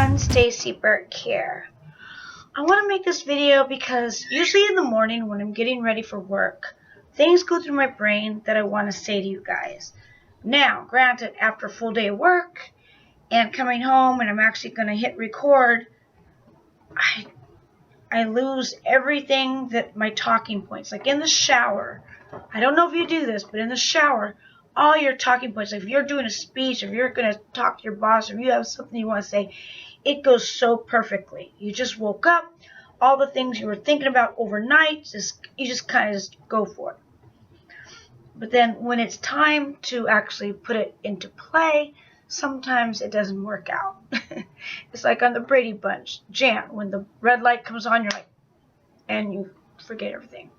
everyone, StacyBurke here. I want to make this video because usually in the morning when I'm getting ready for work, things go through my brain that I want to say to you guys. Now, granted, after a full day of work and coming home and I'm actually going to hit record, I lose everything that my talking points. Like in the shower, I don't know if you do this, but in the shower, all your talking points, like if you're doing a speech, if you're going to talk to your boss, or if you have something you want to say, it goes so perfectly. You just woke up, all the things you were thinking about overnight, you just kind of go for it. But then when it's time to actually put it into play, sometimes it doesn't work out. It's like on the Brady Bunch, Jan, when the red light comes on, you're like, and you forget everything.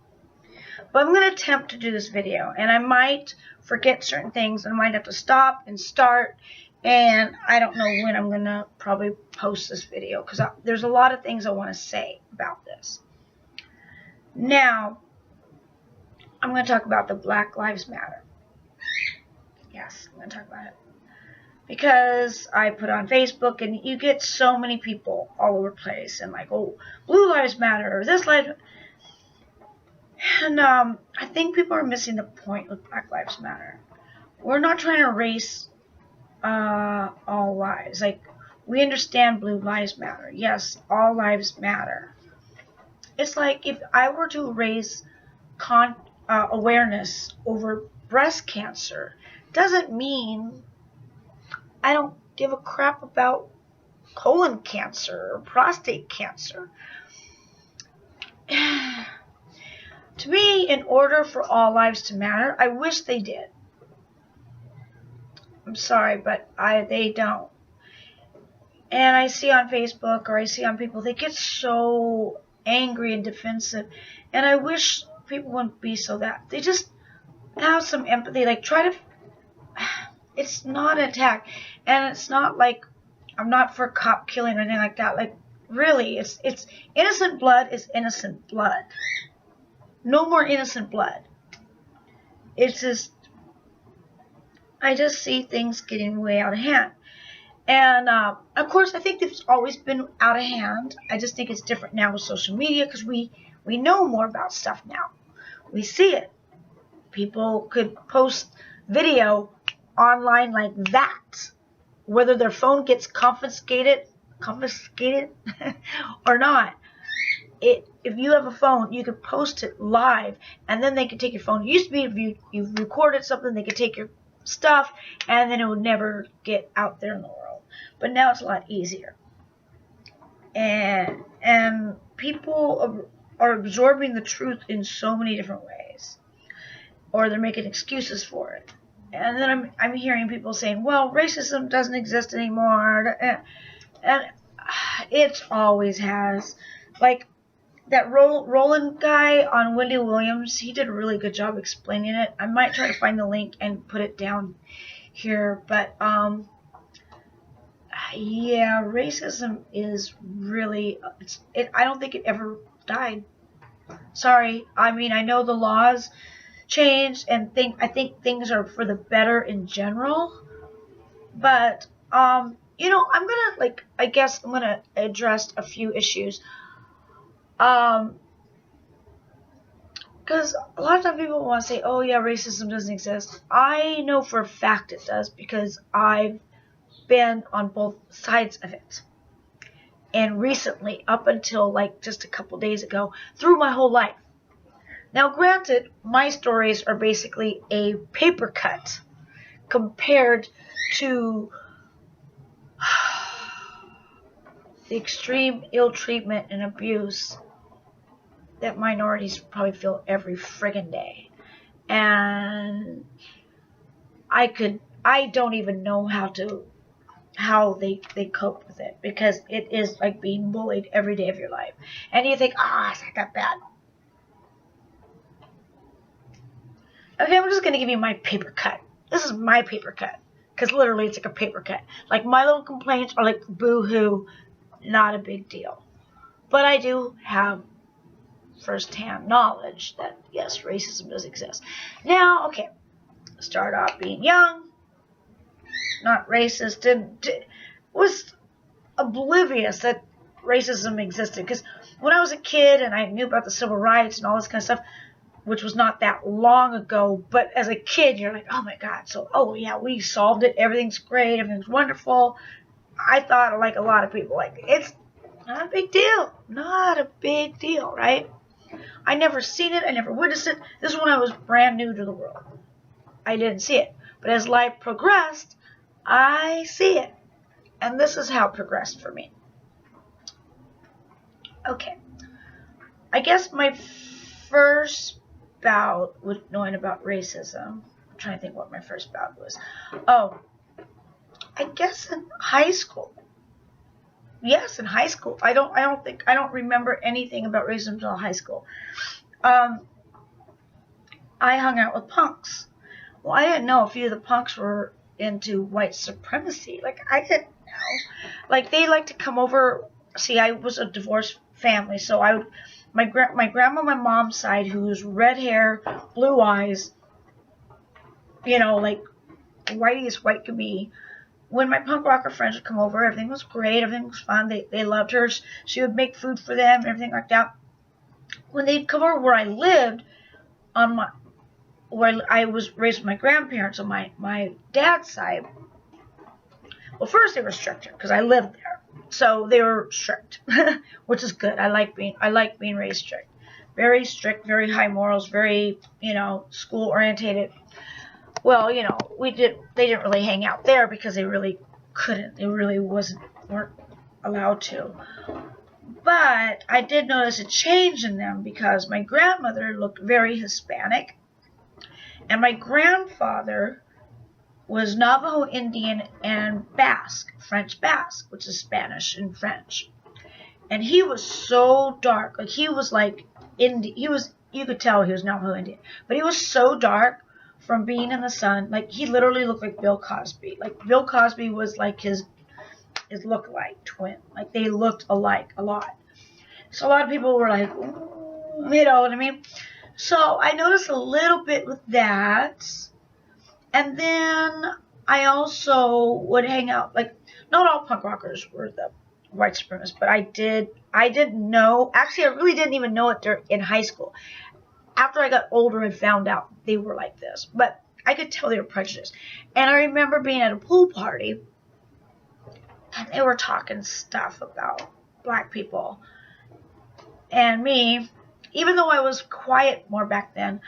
But I'm going to attempt to do this video, and I might forget certain things, and I might have to stop and start, and I don't know when I'm going to probably post this video, because there's a lot of things I want to say about this. Now, I'm going to talk about the Black Lives Matter. Yes, I'm going to talk about it. Because I put on Facebook, and you get so many people all over the place, and like, oh, Blue Lives Matter, or this Lives Matter. And I think people are missing the point with Black Lives Matter. We're not trying to erase all lives. Like, we understand Blue Lives Matter. Yes, all lives matter. It's like if I were to raise awareness over breast cancer, doesn't mean I don't give a crap about colon cancer or prostate cancer. To me, in order for all lives to matter, I wish they did. I'm sorry, but they don't. And I see on Facebook, or I see on people, they get so angry and defensive. And I wish people wouldn't be so that. They just have some empathy. Like, try to... It's not an attack. And it's not like... I'm not for cop killing or anything like that. Like, really, it's innocent blood is innocent blood. No more innocent blood. It's just, I just see things getting way out of hand. And, of course, I think it's always been out of hand. I just think it's different now with social media because we know more about stuff now. We see it. People could post video online like that, whether their phone gets confiscated or not. If you have a phone, you could post it live, and then they could take your phone. It used to be if you recorded something, they could take your stuff, and then it would never get out there in the world. But now it's a lot easier. And people are absorbing the truth in so many different ways, or they're making excuses for it. And then I'm hearing people saying, well, racism doesn't exist anymore, and it always has. Like, that Roland guy on Wendy Williams, he did a really good job explaining it. I might try to find the link and put it down here. But, yeah, racism is really, I don't think it ever died. Sorry. I mean, I know the laws changed, and I think things are for the better in general. But, you know, I'm going to, I guess I'm going to address a few issues. Because a lot of times people want to say, oh yeah, racism doesn't exist. I know for a fact it does because I've been on both sides of it. And recently, up until like just a couple days ago, through my whole life. Now granted, my stories are basically a paper cut compared to the extreme ill treatment and abuse that minorities probably feel every friggin' day. And I don't even know how they cope with it, because it is like being bullied every day of your life. And you think, it's not that bad. Okay, I'm just going to give you my paper cut. This is my paper cut, because literally it's like a paper cut. Like, my little complaints are like, boo-hoo, not a big deal. But I do have first-hand knowledge that, yes, racism does exist. Now, okay, start off being young, not racist, was oblivious that racism existed. Because when I was a kid and I knew about the civil rights and all this kind of stuff, which was not that long ago, but as a kid, you're like, oh my God, so, oh yeah, we solved it, everything's great, everything's wonderful. I thought, like a lot of people, like, it's not a big deal. Not a big deal, right? I never seen it, I never witnessed it. This is when I was brand new to the world. I didn't see it. But as life progressed, I see it. And this is how it progressed for me. Okay. I guess my first bout with knowing about racism, I'm trying to think what my first bout was. Oh, I guess in high school. Yes, in high school. I don't remember anything about racism until high school. I hung out with punks. Well, I didn't know a few of the punks were into white supremacy. Like, I didn't know. Like, they like to come over. See, I was a divorced family, so my grandma on my mom's side, who was red hair, blue eyes, you know, like whitey as white could be. When my punk rocker friends would come over, everything was great, everything was fun. They loved her. She would make food for them, everything like that. When they'd come over where I lived, where I was raised with my grandparents on my dad's side, well, first they were stricter because I lived there, so they were strict, which is good. I like being raised strict, very high morals, very, you know, school orientated. Well, you know, they didn't really hang out there because they really couldn't. They really weren't allowed to. But I did notice a change in them because my grandmother looked very Hispanic, and my grandfather was Navajo Indian and Basque, French Basque, which is Spanish and French. And he was so dark. Like, he was like you could tell he was Navajo Indian, but he was so dark from being in the sun. Like, he literally looked like Bill Cosby. Like, Bill Cosby was like his look-alike twin. Like, they looked alike a lot. So a lot of people were like, you know what I mean? So I noticed a little bit with that. And then I also would hang out, like, not all punk rockers were the white supremacists, but I didn't know. Actually, I really didn't even know it in high school. After I got older and found out they were like this. But I could tell they were prejudiced. And I remember being at a pool party, and they were talking stuff about black people. And me, even though I was quiet more back then,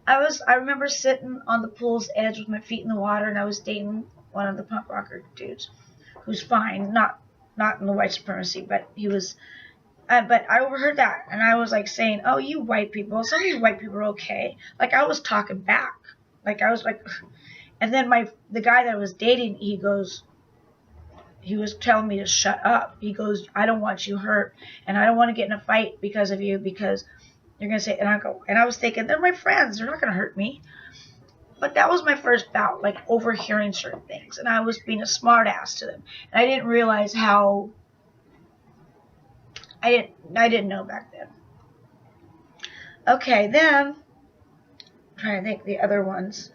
I remember sitting on the pool's edge with my feet in the water, and I was dating one of the punk rocker dudes, who's fine, not in the white supremacy, but he was. But I overheard that, and I was like saying, "Oh, you white people, some of you white people are okay." Like, I was talking back, like I was like, and then the guy that I was dating, he was telling me to shut up. He goes, "I don't want you hurt, and I don't want to get in a fight because of you, because you're gonna say." And I was thinking, they're my friends, they're not gonna hurt me. But that was my first bout, like overhearing certain things, and I was being a smart ass to them, and I didn't realize how. I didn't know back then. Okay, then I'm trying to think the other ones.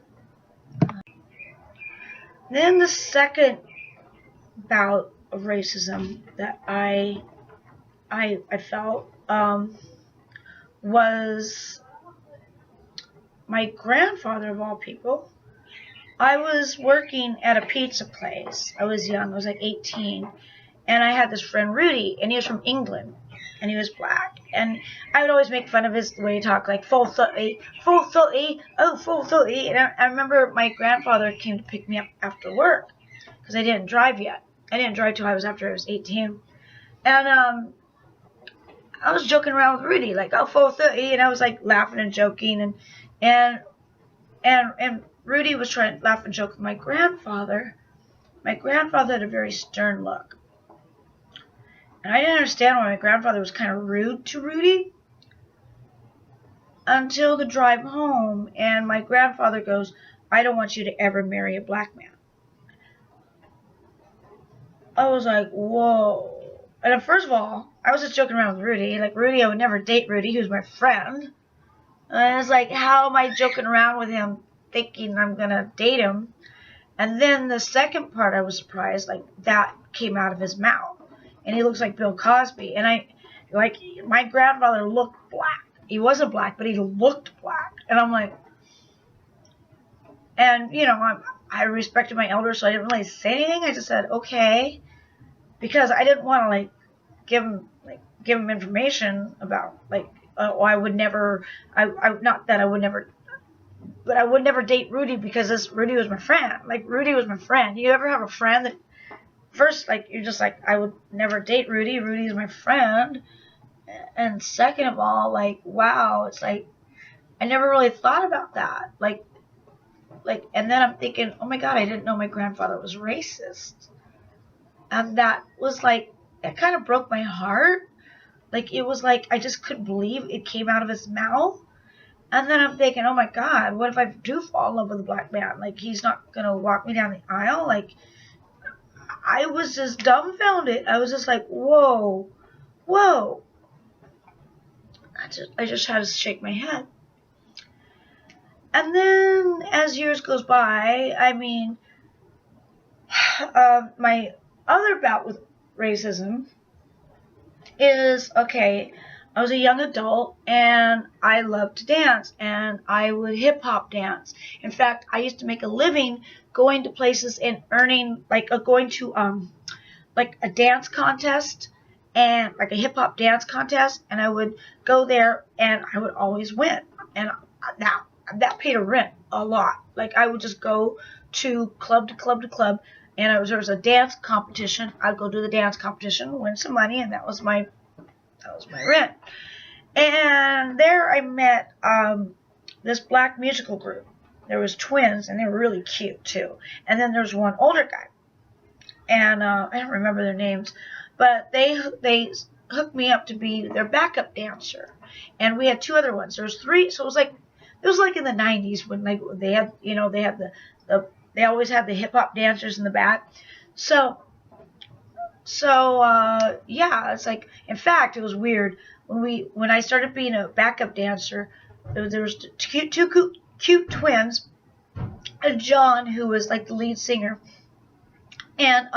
Then the second bout of racism that I felt was my grandfather, of all people. I was working at a pizza place. I was young. I was like 18. And I had this friend, Rudy, and he was from England, and he was black. And I would always make fun of the way he talked, like, full 30, oh, full 30. And I remember my grandfather came to pick me up after work, because I didn't drive yet. I didn't drive till I was 18. And I was joking around with Rudy, like, oh, full 30, and I was, like, laughing and joking. And Rudy was trying to laugh and joke with my grandfather. My grandfather had a very stern look. And I didn't understand why my grandfather was kind of rude to Rudy until the drive home. And my grandfather goes, "I don't want you to ever marry a black man." I was like, whoa. And first of all, I was just joking around with Rudy. Like, Rudy, I would never date Rudy. He was my friend. And I was like, how am I joking around with him thinking I'm going to date him? And then the second part, I was surprised, like, that came out of his mouth. and he looks like Bill Cosby. And my grandfather looked black. He wasn't black, but he looked black. And I'm like, and I respected my elders, so I didn't really say anything. I just said okay, because I didn't want to give him information about I would never, not that I would never, but I would never date Rudy because Rudy was my friend. Rudy was my friend. You ever have a friend that first, you're just I would never date Rudy. Rudy's my friend. And second of all, wow, it's I never really thought about that. And then I'm thinking, oh my God, I didn't know my grandfather was racist. And that was it kind of broke my heart. It was I just couldn't believe it came out of his mouth. And then I'm thinking, oh my God, what if I do fall in love with a black man? He's not going to walk me down the aisle? I was just dumbfounded. I was just whoa. I just had to shake my head. And then as years goes by, my other bout with racism is, okay, I was a young adult and I loved to dance and I would hip hop dance. In fact, I used to make a living going to places and earning, going to a dance contest and a hip hop dance contest, and I would go there and I would always win. And that paid a rent a lot. I would just go to club to club to club, and there was a dance competition. I'd go do the dance competition, win some money, and that was my rent. And there I met this black musical group. There was twins, and they were really cute too. And then there's one older guy, and I don't remember their names, but they hooked me up to be their backup dancer. And we had two other ones. There was three, so it was in the 90s when they had they always had the hip hop dancers in the back. So yeah, it's in fact, it was weird when I started being a backup dancer. There was two cute twins, and John, who was the lead singer, and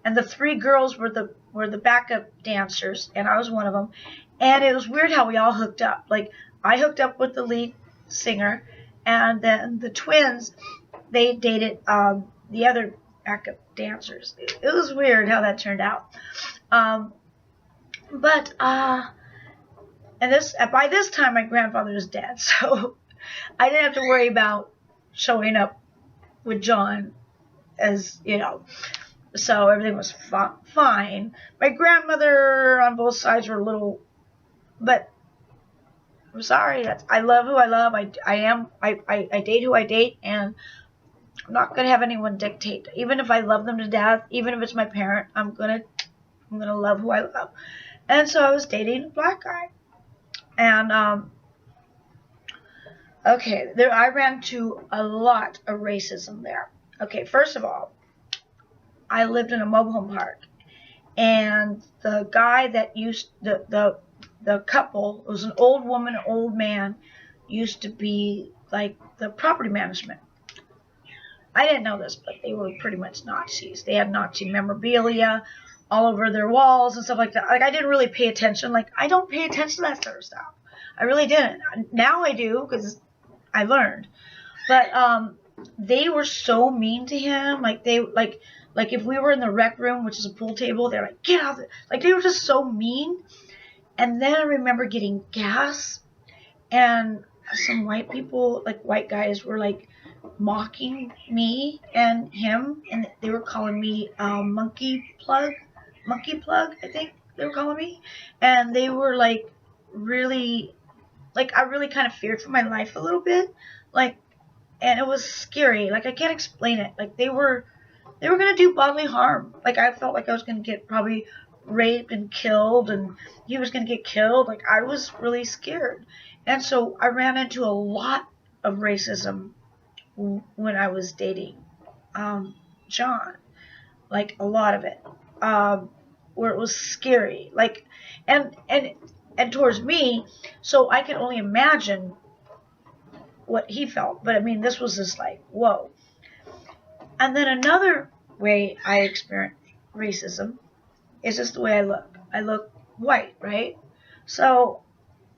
the three girls were the backup dancers, and I was one of them. And it was weird how we all hooked up. I hooked up with the lead singer, and then the twins, they dated the other backup dancers. It was weird how that turned out. And by this time my grandfather was dead, so I didn't have to worry about showing up with John, so everything was fine. My grandmother on both sides were a little, but I'm sorry. I love who I love. I date who I date, and I'm not gonna have anyone dictate. Even if I love them to death, even if it's my parent, I'm gonna love who I love. And so I was dating a black guy, and okay, I ran into a lot of racism there. Okay, first of all, I lived in a mobile home park, and the guy that used the couple, it was an old woman, old man, used to be the property management. I didn't know this, but they were pretty much Nazis. They had Nazi memorabilia all over their walls and stuff like that. I didn't really pay attention. I don't pay attention to that sort of stuff. I really didn't. Now I do, because I learned. But they were so mean to him. If we were in the rec room, which is a pool table, they're get out of it. They were just so mean. And then I remember getting gas, and some white people, white guys, were mocking me and him, and they were calling me monkey plug, I think they were calling me. And they were really, I really kind of feared for my life a little bit, and it was scary. I can't explain it. They were gonna do bodily harm. I felt I was gonna get probably raped and killed, and he was going to get killed. I was really scared. And so I ran into a lot of racism when I was dating John. A lot of it. Where it was scary. And towards me, so I can only imagine what he felt. But this was just whoa. And then another way I experienced racism It's just the way I look. I look white, right? So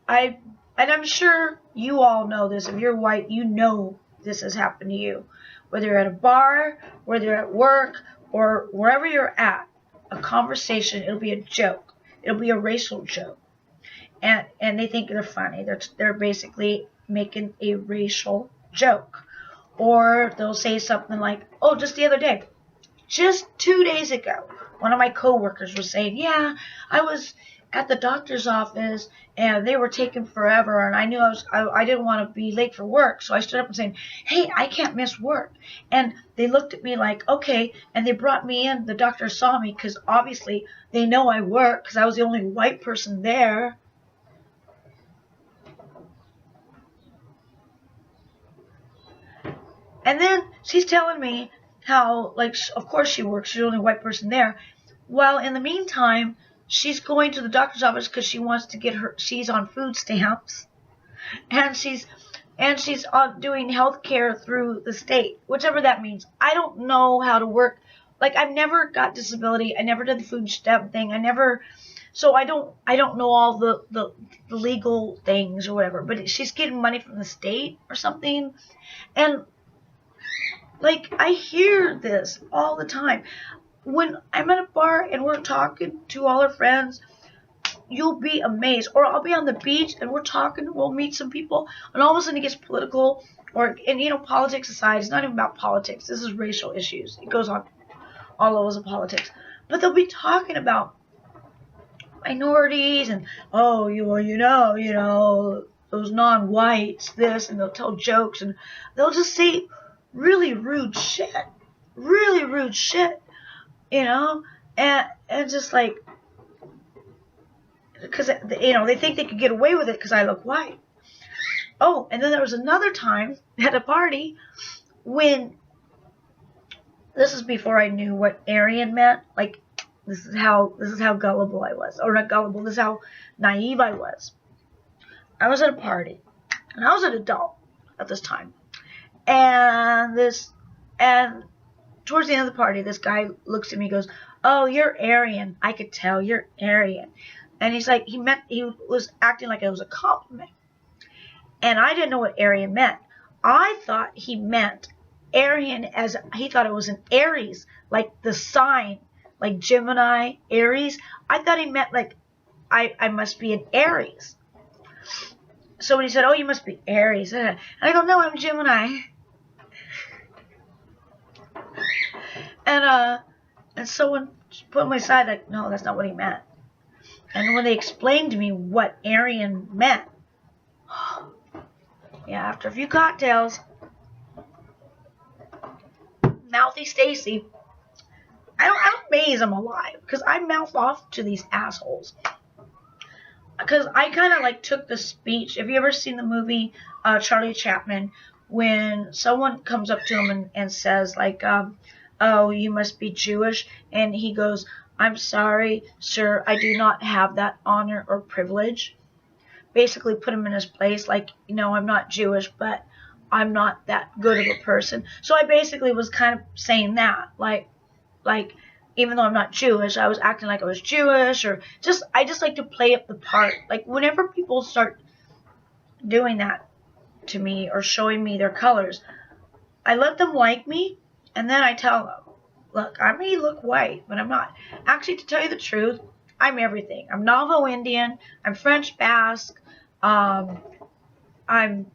and I'm sure you all know this. If you're white, you know this has happened to you. Whether you're at a bar, whether you're at work, or wherever you're at, a conversation, it'll be a joke. It'll be a racial joke. And they think they're funny. They're basically making a racial joke. Or they'll say something like, oh, just the other day, just 2 days ago, one of my coworkers was saying, yeah, I was at the doctor's office and they were taking forever, and I knew I didn't want to be late for work, so I stood up and said, hey, I can't miss work. And they looked at me like, okay, and they brought me in. The doctor saw me because obviously they know I work because I was the only white person there. And then she's telling me how, like, of course she works. She's the only white person there. Well, in the meantime, she's going to the doctor's office because she wants to get she's on food stamps. And she's doing health care through the state, whichever that means. I don't know how to work. Like, I've never got disability. I never did the food stamp thing. So I don't know all the legal things or whatever. But she's getting money from the state or something. And like, I hear this all the time. When I'm at a bar and we're talking to all our friends, you'll be amazed. Or I'll be on the beach and we're talking, we'll meet some people, and all of a sudden it gets political. And you know, politics aside, it's not even about politics. This is racial issues. It goes on all levels of politics. But they'll be talking about minorities and, oh, you know, those non-whites, this, and they'll tell jokes, and they'll just say really rude shit, you know, and just like, because, you know, they think they could get away with it because I look white. Oh, and then there was another time at a party when, this is before I knew what Aryan meant. Like, this is how gullible I was, or not gullible. This is how naive I was. I was at a party, and I was an adult at this time. And towards the end of the party, this guy looks at me and goes, oh, you're Aryan. I could tell you're Aryan. And he's like, he was acting like it was a compliment. And I didn't know what Aryan meant. I thought he meant Aryan as, he thought it was an Aries, like the sign, like Gemini, Aries. I thought he meant like, I must be an Aries. So when he said, oh, you must be Aries, and I go, no, I'm Gemini. And someone put on my side like, no, that's not what he meant. And when they explained to me what Aryan meant, yeah, after a few cocktails, mouthy Stacy, I'm amazed I'm alive, because I mouth off to these assholes. Because I kind of like took the speech. Have you ever seen the movie Charlie Chaplin, when someone comes up to him and says like, oh, you must be Jewish, and he goes, I'm sorry, sir, I do not have that honor or privilege. Basically put him in his place, like, you know, I'm not Jewish, but I'm not that good of a person. So I basically was kind of saying that, like, even though I'm not Jewish, I was acting like I was Jewish, or I just like to play up the part. Like, whenever people start doing that to me or showing me their colors, I let them like me, and then I tell them, look, I may look white, but I'm not. Actually, to tell you the truth, I'm everything. I'm Navajo Indian, I'm French Basque, I'm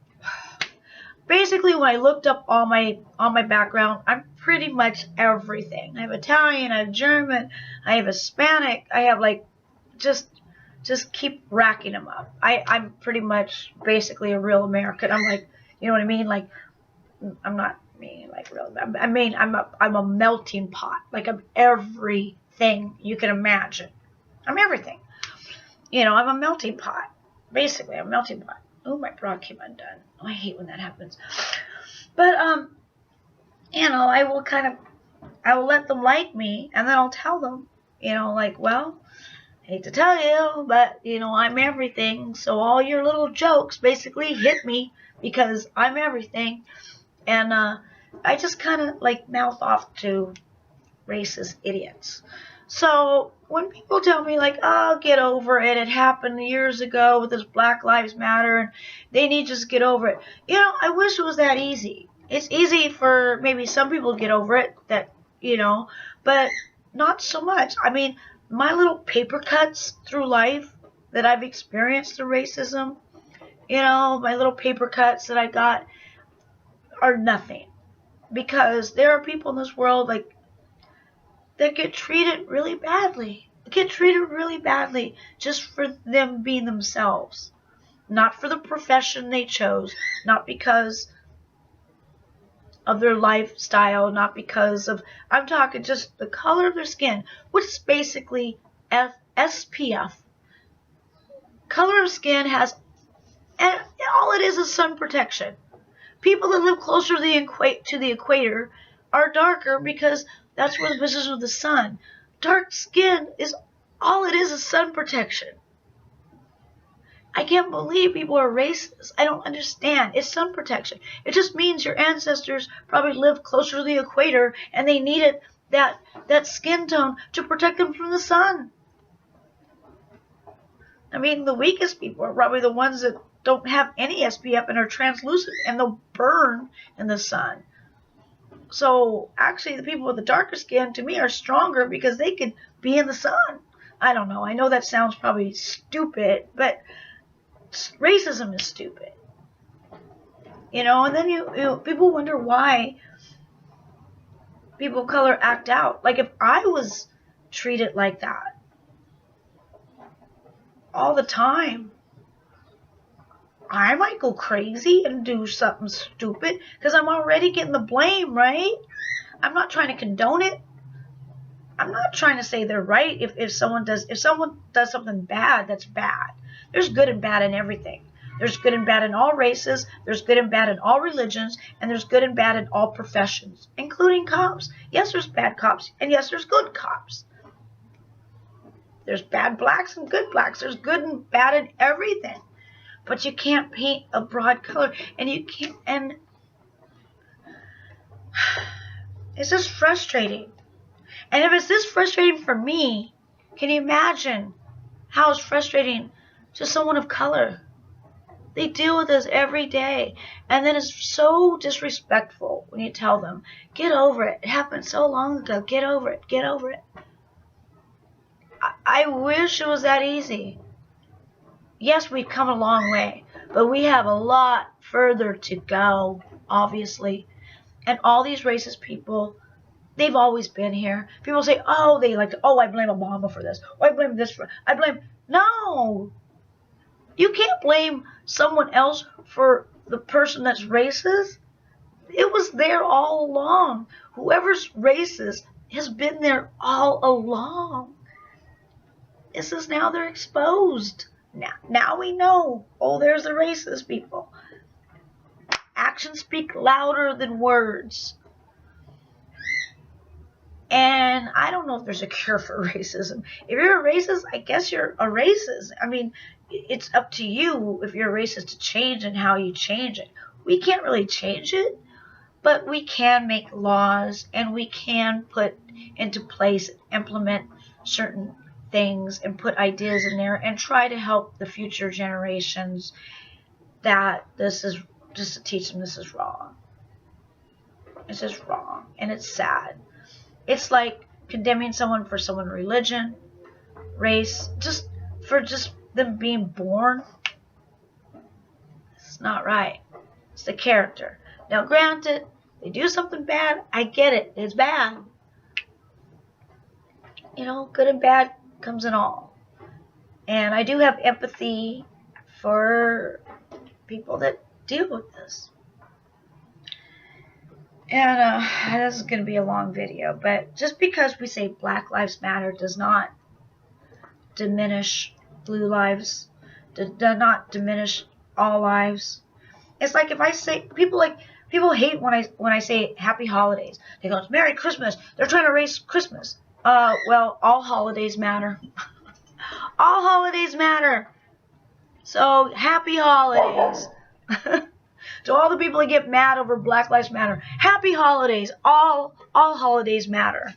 basically, when I looked up all my background, I'm pretty much everything. I have Italian, I have German, I have Hispanic, I have like, just keep racking them up. I'm pretty much basically a real American. I'm like, you know what I mean? Like, I'm not mean like real. I mean, I'm a melting pot. Like, I'm everything you can imagine. I'm everything. You know, I'm a melting pot. Basically, I'm a melting pot. Oh, my bra came undone. Oh, I hate when that happens. But, you know, I will let them like me, and then I'll tell them, you know, like, well, hate to tell you, but, you know, I'm everything, so all your little jokes basically hit me, because I'm everything. And, I just kind of, like, mouth off to racist idiots. So when people tell me like, oh, get over it, it happened years ago with this Black Lives Matter, and they need to just get over it. You know, I wish it was that easy. It's easy for maybe some people to get over it, that, you know, but not so much. I mean, my little paper cuts through life that I've experienced through racism, you know, my little paper cuts that I got are nothing. Because there are people in this world, like, that get treated really badly. Get treated really badly just for them being themselves. Not for the profession they chose. Not because of their lifestyle. Not because of, I'm talking just the color of their skin. Which is basically SPF. Color of skin has, and all it is sun protection. People that live closer to the equator are darker because that's where the position of the sun. Dark skin is all it is sun protection. I can't believe people are racist. I don't understand. It's sun protection. It just means your ancestors probably lived closer to the equator and they needed that skin tone to protect them from the sun. I mean, the weakest people are probably the ones that don't have any SPF and are translucent and they'll burn in the sun. So actually the people with the darker skin to me are stronger because they could be in the sun. I don't know. I know that sounds probably stupid, but racism is stupid. You know, and then you people wonder why people of color act out. Like if I was treated like that all the time, I might go crazy and do something stupid because I'm already getting the blame, right? I'm not trying to condone it. I'm not trying to say they're right. If someone does something bad, that's bad. There's good and bad in everything. There's good and bad in all races. There's good and bad in all religions. And there's good and bad in all professions, including cops. Yes, there's bad cops. And yes, there's good cops. There's bad blacks and good blacks. There's good and bad in everything. But you can't paint a broad color, and you can't, and it's just frustrating. And if it's this frustrating for me, can you imagine how it's frustrating to someone of color? They deal with this every day, and then it's so disrespectful when you tell them, get over it. It happened so long ago. Get over it. Get over it. I wish it was that easy. Yes, we've come a long way, but we have a lot further to go, obviously. And all these racist people, they've always been here. People say, oh, I blame Obama for this. Oh, I blame this for, no. You can't blame someone else for the person that's racist. It was there all along. Whoever's racist has been there all along. It's just now they're exposed. Now we know, oh, there's the racist people. Actions speak louder than words. And I don't know if there's a cure for racism. If you're a racist, I guess you're a racist. I mean, it's up to you if you're a racist to change and how you change it. We can't really change it, but we can make laws and we can put into place, implement certain things and put ideas in there and try to help the future generations that this is just to teach them this is wrong. It's just wrong and it's sad. It's like condemning someone for someone's religion, race, just for them being born. It's not right. It's the character. Now granted, they do something bad, I get it. It's bad. You know, good and bad comes in all. And I do have empathy for people that deal with this. And this is going to be a long video, but just because we say Black Lives Matter does not diminish blue lives, does not diminish all lives. It's like if I say, people hate when I say Happy Holidays. They go, it's Merry Christmas. They're trying to erase Christmas. Well, all holidays matter. All holidays matter. So, happy holidays. To all the people that get mad over Black Lives Matter, happy holidays. All holidays matter.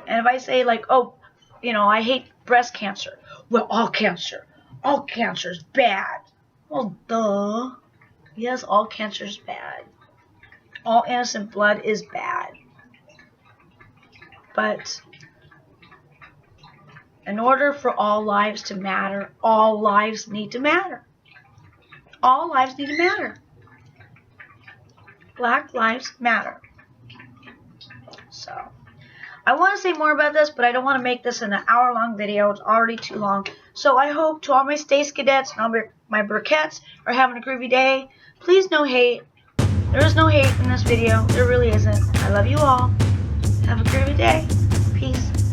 And if I say like, oh, you know, I hate breast cancer. Well, all cancer is bad. Well, duh. Yes, all cancer is bad. All innocent blood is bad. But in order for all lives to matter, all lives need to matter. All lives need to matter. Black lives matter. So, I want to say more about this, but I don't want to make this an hour-long video. It's already too long. So I hope to all my Stace-Cadets and all my Burkettes are having a groovy day. Please, no hate. There is no hate in this video. There really isn't. I love you all. Have a groovy day. Peace.